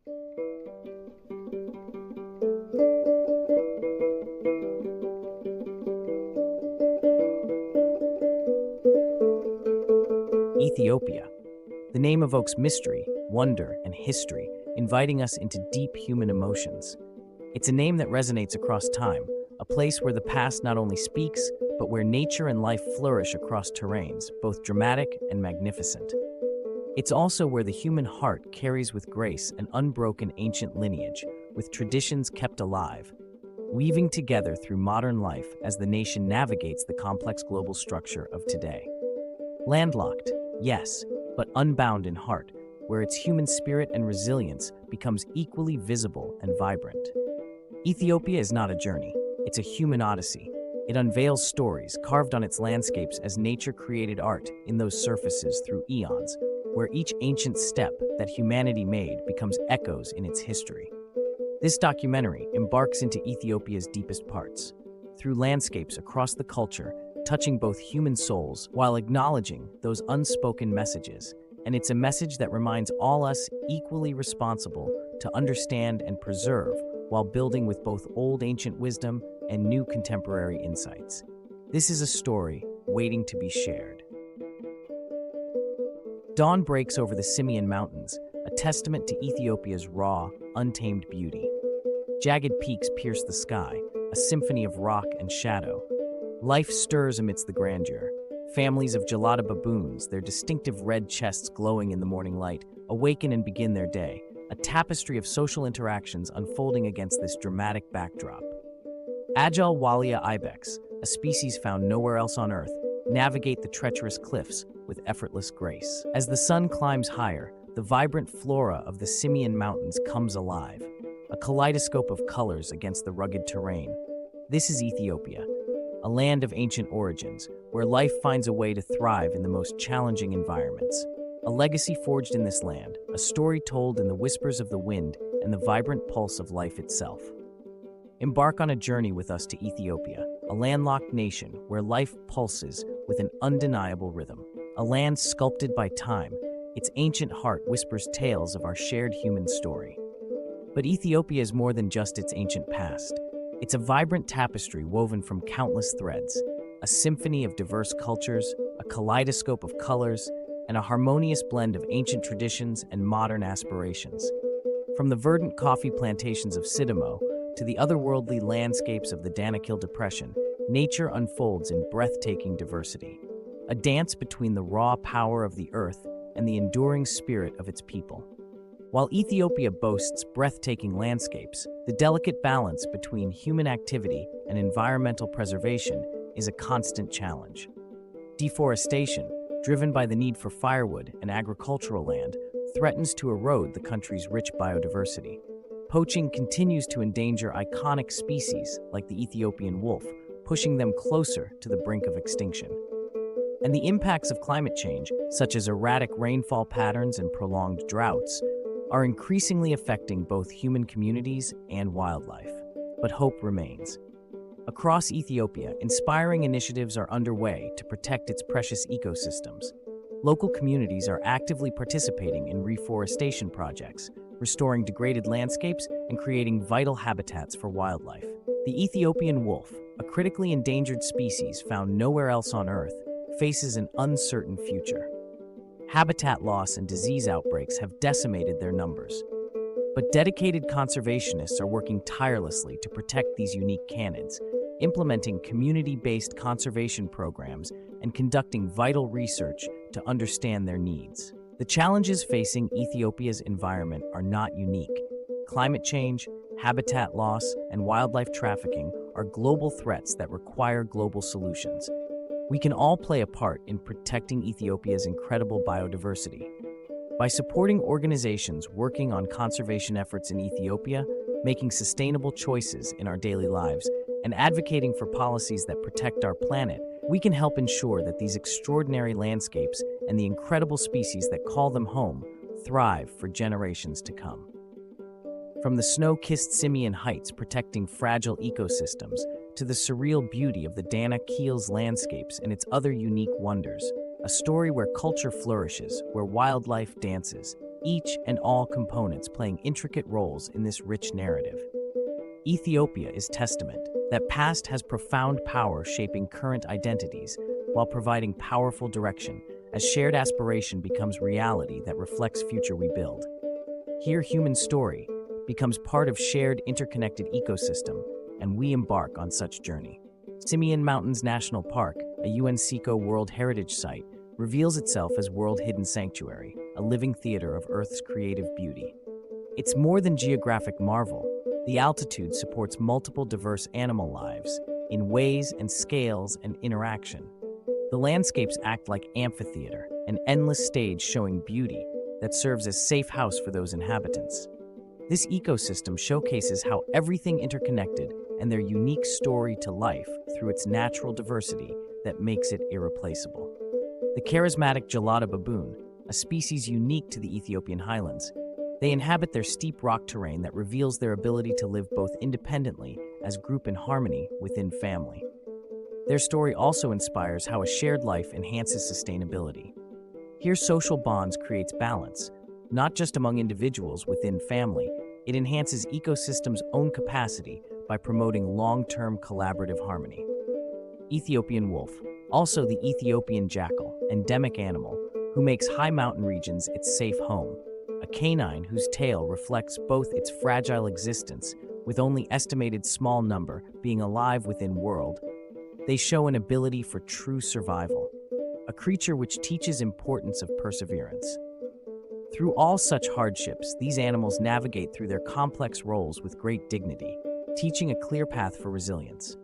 Ethiopia. The name evokes mystery, wonder, and history, inviting us into deep human emotions. It's a name that resonates across time, a place where the past not only speaks, but where nature and life flourish across terrains, both dramatic and magnificent. It's also where the human heart carries with grace an unbroken ancient lineage, with traditions kept alive, weaving together through modern life as the nation navigates the complex global structure of today. Landlocked, yes, but unbound in heart, where its human spirit and resilience becomes equally visible and vibrant. Ethiopia is not a journey, it's a human odyssey. It unveils stories carved on its landscapes as nature created art in those surfaces through eons, where each ancient step that humanity made becomes echoes in its history. This documentary embarks into Ethiopia's deepest parts, through landscapes across the culture, touching both human souls while acknowledging those unspoken messages. And it's a message that reminds all us equally responsible to understand and preserve while building with both old ancient wisdom and new contemporary insights. This is a story waiting to be shared. Dawn breaks over the Simien Mountains, a testament to Ethiopia's raw, untamed beauty. Jagged peaks pierce the sky, a symphony of rock and shadow. Life stirs amidst the grandeur. Families of Gelada baboons, their distinctive red chests glowing in the morning light, awaken and begin their day, a tapestry of social interactions unfolding against this dramatic backdrop. Agile Walia ibex, a species found nowhere else on Earth, navigate the treacherous cliffs with effortless grace. As the sun climbs higher, the vibrant flora of the Simien Mountains comes alive, a kaleidoscope of colors against the rugged terrain. This is Ethiopia, a land of ancient origins, where life finds a way to thrive in the most challenging environments. A legacy forged in this land, a story told in the whispers of the wind and the vibrant pulse of life itself. Embark on a journey with us to Ethiopia, a landlocked nation where life pulses with an undeniable rhythm. A land sculpted by time, its ancient heart whispers tales of our shared human story. But Ethiopia is more than just its ancient past. It's a vibrant tapestry woven from countless threads, a symphony of diverse cultures, a kaleidoscope of colors, and a harmonious blend of ancient traditions and modern aspirations. From the verdant coffee plantations of Sidamo to the otherworldly landscapes of the Danakil Depression, nature unfolds in breathtaking diversity, a dance between the raw power of the earth and the enduring spirit of its people. While Ethiopia boasts breathtaking landscapes, the delicate balance between human activity and environmental preservation is a constant challenge. Deforestation, driven by the need for firewood and agricultural land, threatens to erode the country's rich biodiversity. Poaching continues to endanger iconic species like the Ethiopian wolf, pushing them closer to the brink of extinction. And the impacts of climate change, such as erratic rainfall patterns and prolonged droughts, are increasingly affecting both human communities and wildlife. But hope remains. Across Ethiopia, inspiring initiatives are underway to protect its precious ecosystems. Local communities are actively participating in reforestation projects, restoring degraded landscapes and creating vital habitats for wildlife. The Ethiopian wolf, a critically endangered species found nowhere else on Earth, faces an uncertain future. Habitat loss and disease outbreaks have decimated their numbers. But dedicated conservationists are working tirelessly to protect these unique canids, implementing community-based conservation programs and conducting vital research to understand their needs. The challenges facing Ethiopia's environment are not unique. Climate change, habitat loss, and wildlife trafficking are global threats that require global solutions. We can all play a part in protecting Ethiopia's incredible biodiversity. By supporting organizations working on conservation efforts in Ethiopia, making sustainable choices in our daily lives, and advocating for policies that protect our planet, we can help ensure that these extraordinary landscapes and the incredible species that call them home thrive for generations to come. From the snow-kissed Simien Heights protecting fragile ecosystems to the surreal beauty of the Danakil's landscapes and its other unique wonders, a story where culture flourishes, where wildlife dances, each and all components playing intricate roles in this rich narrative. Ethiopia is testament that past has profound power shaping current identities while providing powerful direction as shared aspiration becomes reality that reflects future we build. Here, human story becomes part of shared interconnected ecosystem, and we embark on such journey. Simien Mountains National Park, a UNESCO World Heritage Site, reveals itself as World Hidden Sanctuary, a living theater of Earth's creative beauty. It's more than geographic marvel. The altitude supports multiple diverse animal lives in ways and scales and interaction. The landscapes act like amphitheater, an endless stage showing beauty that serves as safe house for those inhabitants. This ecosystem showcases how everything interconnected and their unique story to life through its natural diversity that makes it irreplaceable. The charismatic Gelada baboon, a species unique to the Ethiopian highlands, they inhabit their steep rock terrain that reveals their ability to live both independently as group in harmony within family. Their story also inspires how a shared life enhances sustainability. Here, social bonds creates balance, not just among individuals within family. It enhances ecosystems' own capacity by promoting long-term collaborative harmony. Ethiopian wolf, also the Ethiopian jackal, endemic animal, who makes high mountain regions its safe home. A canine whose tail reflects both its fragile existence, with only estimated small number being alive within world. They show an ability for true survival, a creature which teaches importance of perseverance. Through all such hardships, these animals navigate through their complex roles with great dignity, teaching a clear path for resilience.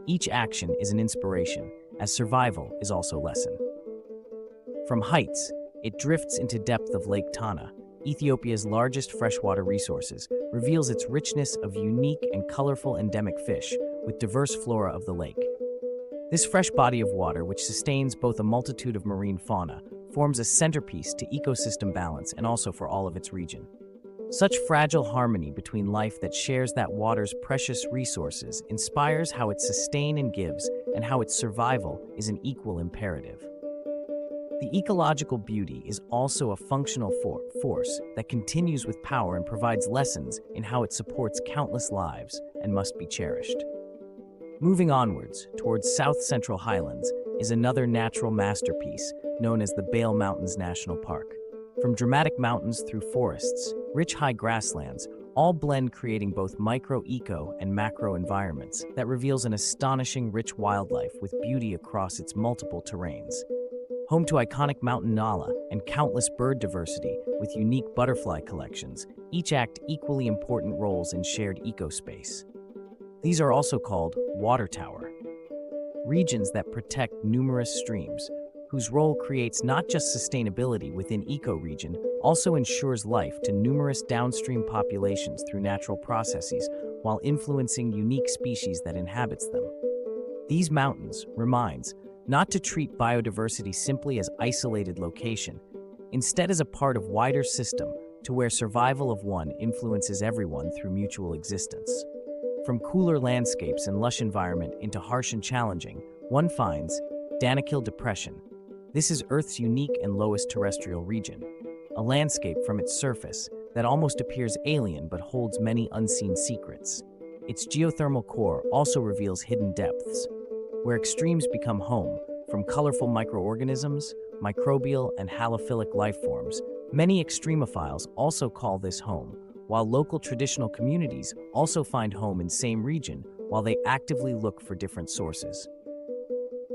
Each action is an inspiration, as survival is also a lesson. From heights, it drifts into depth of Lake Tana, Ethiopia's largest freshwater resources, reveals its richness of unique and colorful endemic fish with diverse flora of the lake. This fresh body of water, which sustains both a multitude of marine fauna, forms a centerpiece to ecosystem balance and also for all of its region. Such fragile harmony between life that shares that water's precious resources inspires how it sustains and gives, and how its survival is an equal imperative. The ecological beauty is also a functional force that continues with power and provides lessons in how it supports countless lives and must be cherished. Moving onwards, towards South Central Highlands, is another natural masterpiece known as the Bale Mountains National Park. From dramatic mountains through forests, rich high grasslands, all blend creating both micro-eco and macro environments that reveals an astonishing rich wildlife with beauty across its multiple terrains. Home to iconic mountain Nala and countless bird diversity with unique butterfly collections, each act equally important roles in shared ecospace. These are also called water tower, regions that protect numerous streams, whose role creates not just sustainability within ecoregion, also ensures life to numerous downstream populations through natural processes while influencing unique species that inhabits them. These mountains reminds not to treat biodiversity simply as isolated location, instead as a part of wider system to where survival of one influences everyone through mutual existence. From cooler landscapes and lush environment into harsh and challenging, one finds Danakil Depression. This is Earth's unique and lowest terrestrial region, a landscape from its surface that almost appears alien but holds many unseen secrets. Its geothermal core also reveals hidden depths, where extremes become home, from colorful microorganisms, microbial and halophilic life forms. Many extremophiles also call this home, while local traditional communities also find home in same region while they actively look for different sources.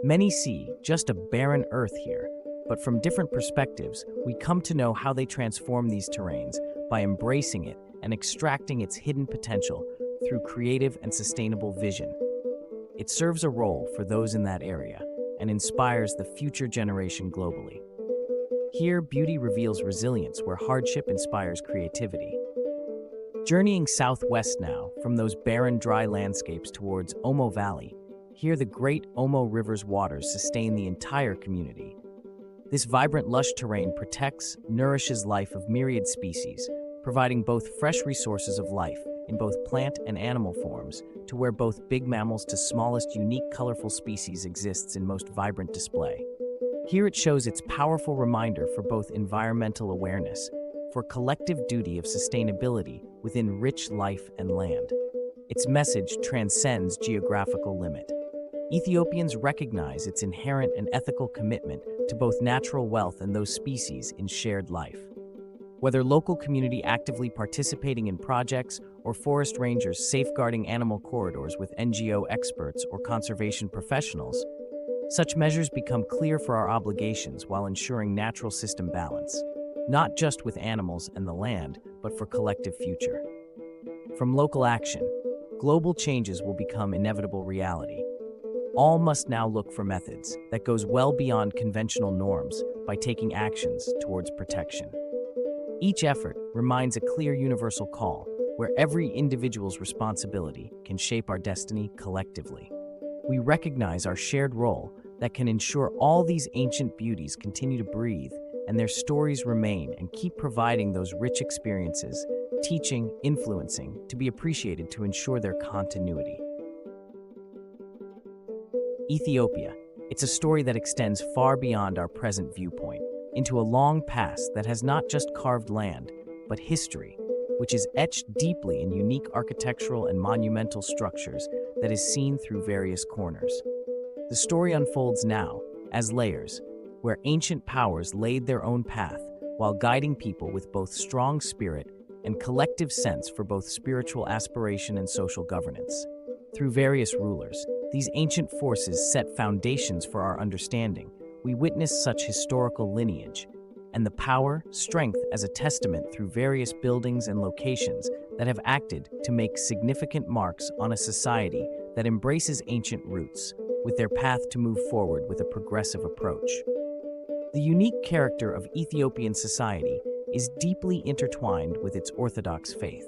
Many see just a barren earth here, but from different perspectives, we come to know how they transform these terrains by embracing it and extracting its hidden potential through creative and sustainable vision. It serves a role for those in that area and inspires the future generation globally. Here, beauty reveals resilience where hardship inspires creativity. Journeying southwest now, from those barren, dry landscapes towards Omo Valley, here the great Omo River's waters sustain the entire community. This vibrant, lush terrain protects, nourishes life of myriad species, providing both fresh resources of life in both plant and animal forms, to where both big mammals to smallest unique colorful species exists in most vibrant display. Here it shows its powerful reminder for both environmental awareness, for collective duty of sustainability within rich life and land. Its message transcends geographical limit. Ethiopians recognize its inherent and ethical commitment to both natural wealth and those species in shared life. Whether local community actively participating in projects or forest rangers safeguarding animal corridors with NGO experts or conservation professionals, such measures become clear for our obligations while ensuring natural system balance, not just with animals and the land, but for collective future. From local action, global changes will become inevitable reality. All must now look for methods that goes well beyond conventional norms by taking actions towards protection. Each effort reminds a clear universal call where every individual's responsibility can shape our destiny collectively. We recognize our shared role that can ensure all these ancient beauties continue to breathe and their stories remain and keep providing those rich experiences, teaching, influencing, to be appreciated to ensure their continuity. Ethiopia. It's a story that extends far beyond our present viewpoint, into a long past that has not just carved land, but history, which is etched deeply in unique architectural and monumental structures that is seen through various corners. The story unfolds now, as layers, where ancient powers laid their own path while guiding people with both strong spirit and collective sense for both spiritual aspiration and social governance. Through various rulers, these ancient forces set foundations for our understanding. We witness such historical lineage, and the power, strength as a testament through various buildings and locations that have acted to make significant marks on a society that embraces ancient roots, with their path to move forward with a progressive approach. The unique character of Ethiopian society is deeply intertwined with its Orthodox faith.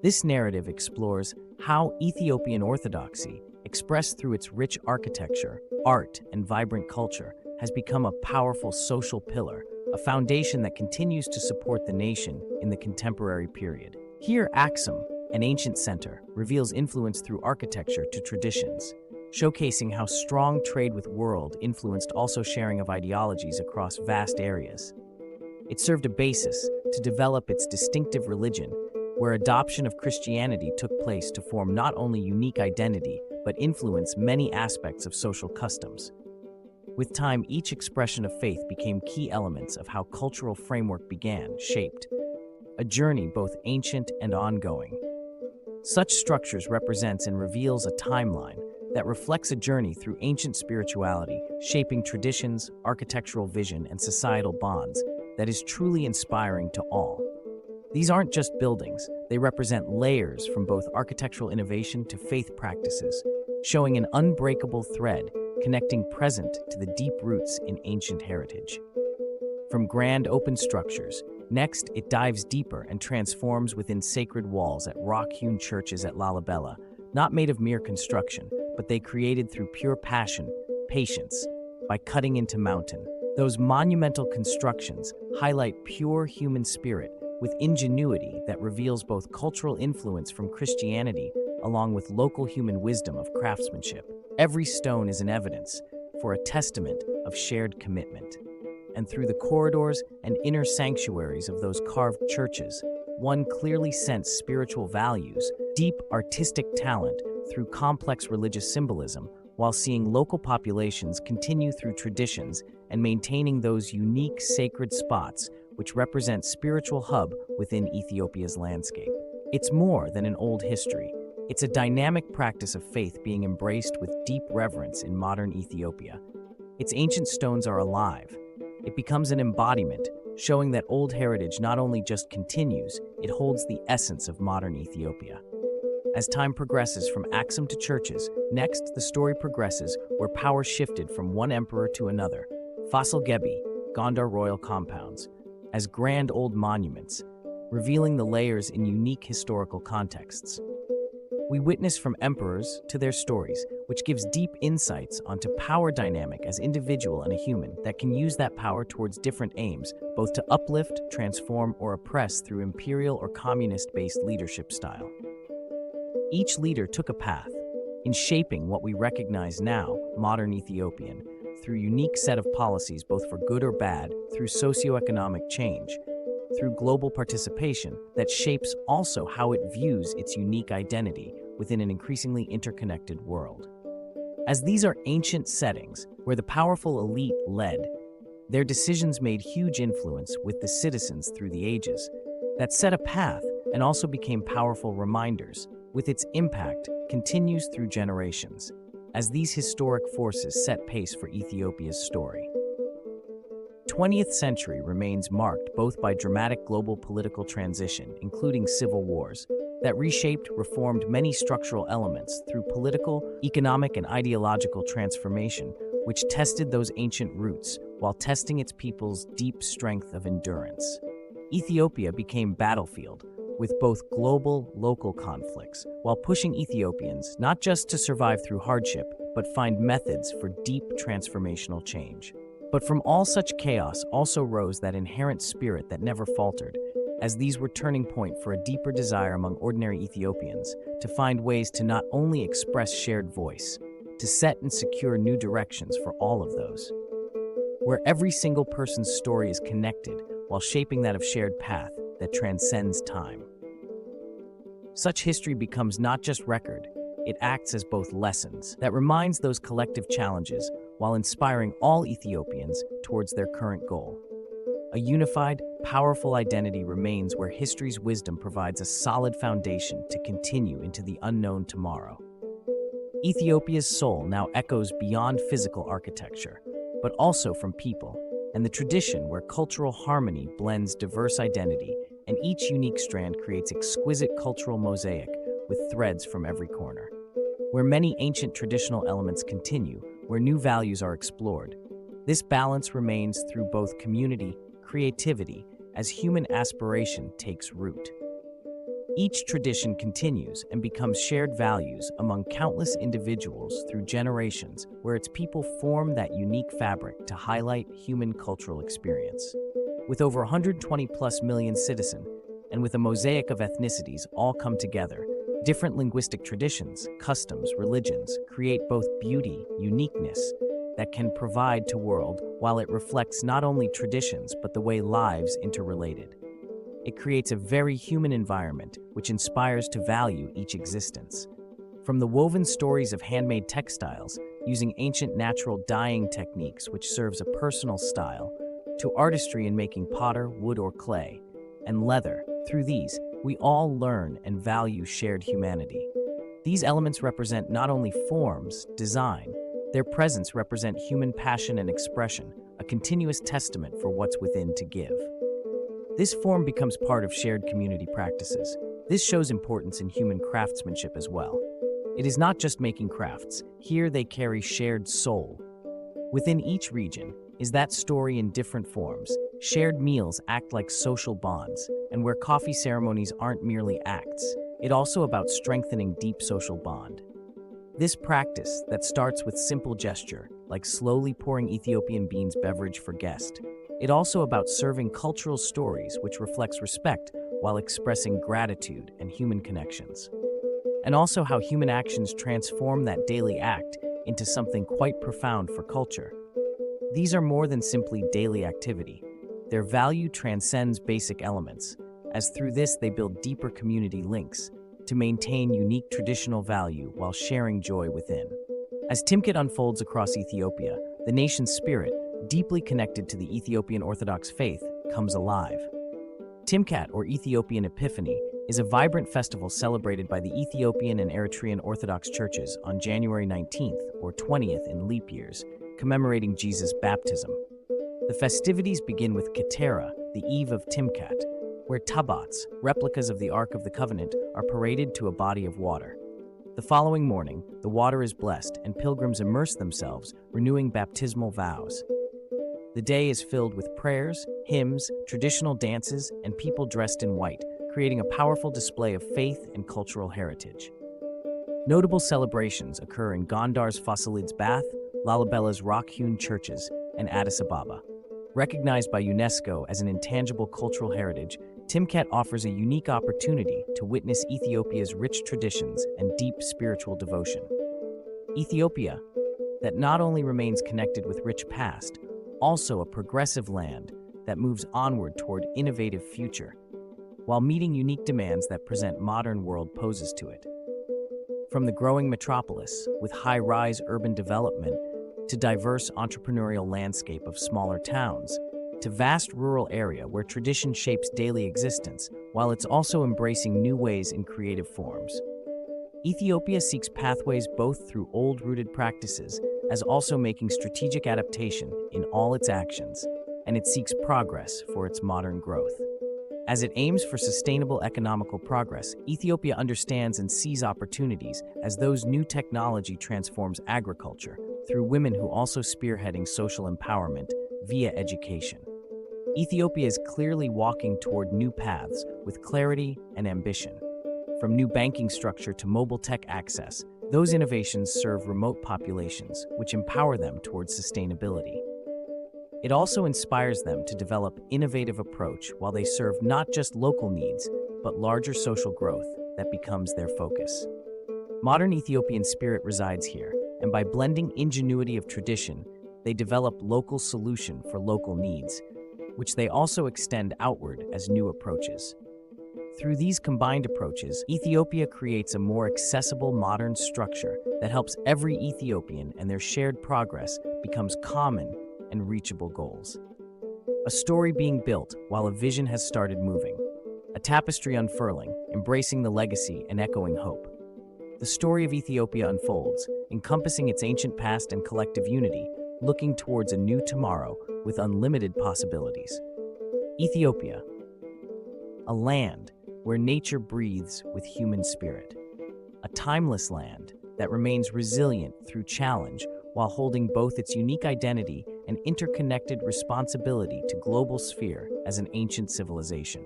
This narrative explores how Ethiopian Orthodoxy, expressed through its rich architecture, art, and vibrant culture, has become a powerful social pillar, a foundation that continues to support the nation in the contemporary period. Here, Axum, an ancient center, reveals influence through architecture to traditions, showcasing how strong trade with world influenced also sharing of ideologies across vast areas. It served a basis to develop its distinctive religion, where adoption of Christianity took place to form not only unique identity, but influence many aspects of social customs. With time, each expression of faith became key elements of how cultural framework began, shaped, a journey both ancient and ongoing. Such structures represents and reveals a timeline that reflects a journey through ancient spirituality, shaping traditions, architectural vision, and societal bonds that is truly inspiring to all. These aren't just buildings, they represent layers from both architectural innovation to faith practices, showing an unbreakable thread connecting present to the deep roots in ancient heritage. From grand open structures, next it dives deeper and transforms within sacred walls at rock-hewn churches at Lalibela, not made of mere construction, but they created through pure passion, patience, by cutting into mountain. Those monumental constructions highlight pure human spirit with ingenuity that reveals both cultural influence from Christianity along with local human wisdom of craftsmanship. Every stone is an evidence for a testament of shared commitment. And through the corridors and inner sanctuaries of those carved churches, one clearly sensed spiritual values, deep artistic talent through complex religious symbolism, while seeing local populations continue through traditions and maintaining those unique sacred spots which represent spiritual hub within Ethiopia's landscape. It's more than an old history. It's a dynamic practice of faith being embraced with deep reverence in modern Ethiopia. Its ancient stones are alive. It becomes an embodiment, showing that old heritage not only just continues, it holds the essence of modern Ethiopia. As time progresses from Axum to churches, next the story progresses where power shifted from one emperor to another, Fossil Gebi, Gondar royal compounds, as grand old monuments, revealing the layers in unique historical contexts. We witness from emperors to their stories, which gives deep insights onto power dynamic as individual and a human that can use that power towards different aims, both to uplift, transform, or oppress through imperial or communist-based leadership style. Each leader took a path in shaping what we recognize now, modern Ethiopian, through unique set of policies both for good or bad, through socioeconomic change, through global participation that shapes also how it views its unique identity within an increasingly interconnected world. As these are ancient settings where the powerful elite led, their decisions made huge influence with the citizens through the ages that set a path and also became powerful reminders, with its impact continues through generations, as these historic forces set pace for Ethiopia's story. 20th century remains marked both by dramatic global political transition, including civil wars, that reshaped, reformed many structural elements through political, economic, and ideological transformation, which tested those ancient roots while testing its people's deep strength of endurance. Ethiopia became battlefield, with both global, local conflicts, while pushing Ethiopians not just to survive through hardship, but find methods for deep transformational change. But from all such chaos also rose that inherent spirit that never faltered, as these were turning point for a deeper desire among ordinary Ethiopians to find ways to not only express shared voice, to set and secure new directions for all of those, where every single person's story is connected while shaping that of shared path that transcends time. Such history becomes not just record, it acts as both lessons that reminds those collective challenges while inspiring all Ethiopians towards their current goal. A unified, powerful identity remains where history's wisdom provides a solid foundation to continue into the unknown tomorrow. Ethiopia's soul now echoes beyond physical architecture, but also from people, and the tradition where cultural harmony blends diverse identity and each unique strand creates exquisite cultural mosaic with threads from every corner. Where many ancient traditional elements continue, where new values are explored, this balance remains through both community, creativity, as human aspiration takes root. Each tradition continues and becomes shared values among countless individuals through generations, where its people form that unique fabric to highlight human cultural experience. With over 120 plus million citizens, and with a mosaic of ethnicities all come together, different linguistic traditions, customs, religions create both beauty, uniqueness that can provide to world while it reflects not only traditions but the way lives interrelated. It creates a very human environment which inspires to value each existence. From the woven stories of handmade textiles using ancient natural dyeing techniques which serves a personal style, to artistry in making potter, wood or clay, and leather, through these, we all learn and value shared humanity. These elements represent not only forms, design, their presence represent human passion and expression, a continuous testament for what's within to give. This form becomes part of shared community practices. This shows importance in human craftsmanship as well. It is not just making crafts, here they carry shared soul. Within each region is that story in different forms. Shared meals act like social bonds, and where coffee ceremonies aren't merely acts, it's also about strengthening deep social bond. This practice that starts with simple gesture, like slowly pouring Ethiopian beans beverage for guests, it's also about serving cultural stories which reflects respect while expressing gratitude and human connections. And also how human actions transform that daily act into something quite profound for culture. These are more than simply daily activity. Their value transcends basic elements, as through this they build deeper community links to maintain unique traditional value while sharing joy within. As Timkat unfolds across Ethiopia, the nation's spirit, deeply connected to the Ethiopian Orthodox faith, comes alive. Timkat, or Ethiopian Epiphany, is a vibrant festival celebrated by the Ethiopian and Eritrean Orthodox churches on January 19th or 20th in leap years, commemorating Jesus' baptism. The festivities begin with Ketera, the eve of Timkat, where tabots, replicas of the Ark of the Covenant, are paraded to a body of water. The following morning, the water is blessed and pilgrims immerse themselves, renewing baptismal vows. The day is filled with prayers, hymns, traditional dances, and people dressed in white, creating a powerful display of faith and cultural heritage. Notable celebrations occur in Gondar's Fossilid's Bath, Lalibela's rock-hewn churches, and Addis Ababa. Recognized by UNESCO as an intangible cultural heritage, Timkat offers a unique opportunity to witness Ethiopia's rich traditions and deep spiritual devotion. Ethiopia, that not only remains connected with rich past, also a progressive land, that moves onward toward innovative future, while meeting unique demands that present modern world poses to it. From the growing metropolis, with high-rise urban development, to diverse entrepreneurial landscape of smaller towns, to vast rural area where tradition shapes daily existence, while it's also embracing new ways in creative forms. Ethiopia seeks pathways both through old-rooted practices as also making strategic adaptation in all its actions, and it seeks progress for its modern growth. As it aims for sustainable economical progress, Ethiopia understands and sees opportunities as those new technology transforms agriculture through women who also spearheading social empowerment via education. Ethiopia is clearly walking toward new paths with clarity and ambition. From new banking structure to mobile tech access, those innovations serve remote populations, which empower them towards sustainability. It also inspires them to develop innovative approach while they serve not just local needs, but larger social growth that becomes their focus. Modern Ethiopian spirit resides here, and by blending ingenuity of tradition, they develop local solution for local needs, which they also extend outward as new approaches. Through these combined approaches, Ethiopia creates a more accessible modern structure that helps every Ethiopian, and their shared progress becomes common and reachable goals. A story being built while a vision has started moving. A tapestry unfurling, embracing the legacy and echoing hope. The story of Ethiopia unfolds, encompassing its ancient past and collective unity, looking towards a new tomorrow with unlimited possibilities. Ethiopia, a land where nature breathes with human spirit. A timeless land that remains resilient through challenge while holding both its unique identity and interconnected responsibility to global sphere as an ancient civilization.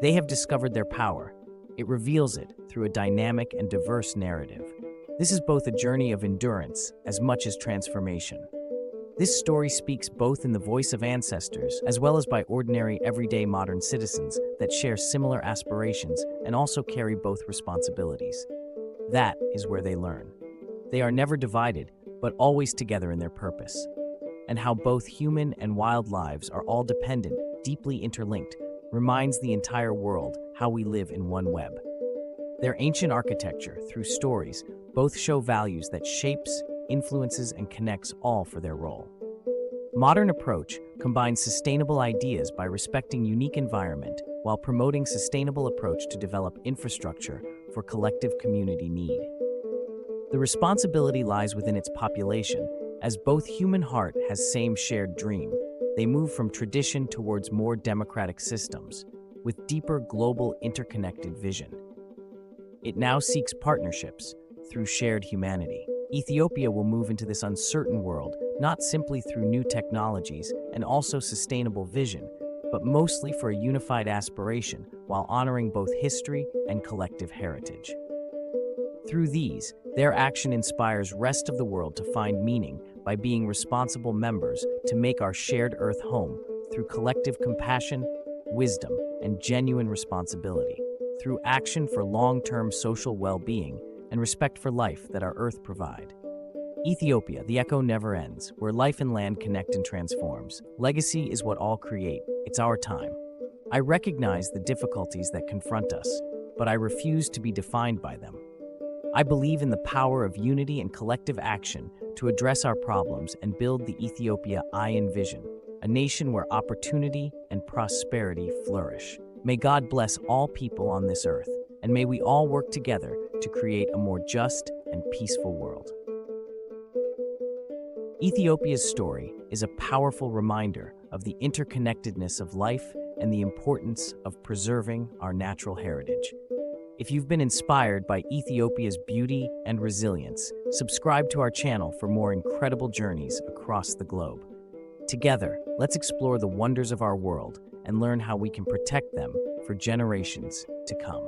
They have discovered their power. It reveals it through a dynamic and diverse narrative. This is both a journey of endurance as much as transformation. This story speaks both in the voice of ancestors as well as by ordinary, everyday modern citizens that share similar aspirations and also carry both responsibilities. That is where they learn. They are never divided, but always together in their purpose. And how both human and wild lives are all dependent, deeply interlinked, reminds the entire world how we live in one web. Their ancient architecture, through stories, both show values that shapes, influences, and connects all for their role. Modern approach combines sustainable ideas by respecting unique environment while promoting sustainable approach to develop infrastructure for collective community need. The responsibility lies within its population, as both human heart has same shared dream. They move from tradition towards more democratic systems, with deeper global interconnected vision. It now seeks partnerships through shared humanity. Ethiopia will move into this uncertain world, not simply through new technologies and also sustainable vision, but mostly for a unified aspiration while honoring both history and collective heritage. Through these, their action inspires rest of the world to find meaning by being responsible members to make our shared earth home through collective compassion, wisdom, and genuine responsibility, through action for long-term social well-being and respect for life that our earth provide. Ethiopia, the echo never ends, where life and land connect and transforms. Legacy is what all create. It's our time. I recognize the difficulties that confront us, but I refuse to be defined by them. I believe in the power of unity and collective action to address our problems and build the Ethiopia I envision, a nation where opportunity and prosperity flourish. May God bless all people on this earth, and may we all work together to create a more just and peaceful world. Ethiopia's story is a powerful reminder of the interconnectedness of life and the importance of preserving our natural heritage. If you've been inspired by Ethiopia's beauty and resilience, subscribe to our channel for more incredible journeys across the globe. Together, let's explore the wonders of our world and learn how we can protect them for generations to come.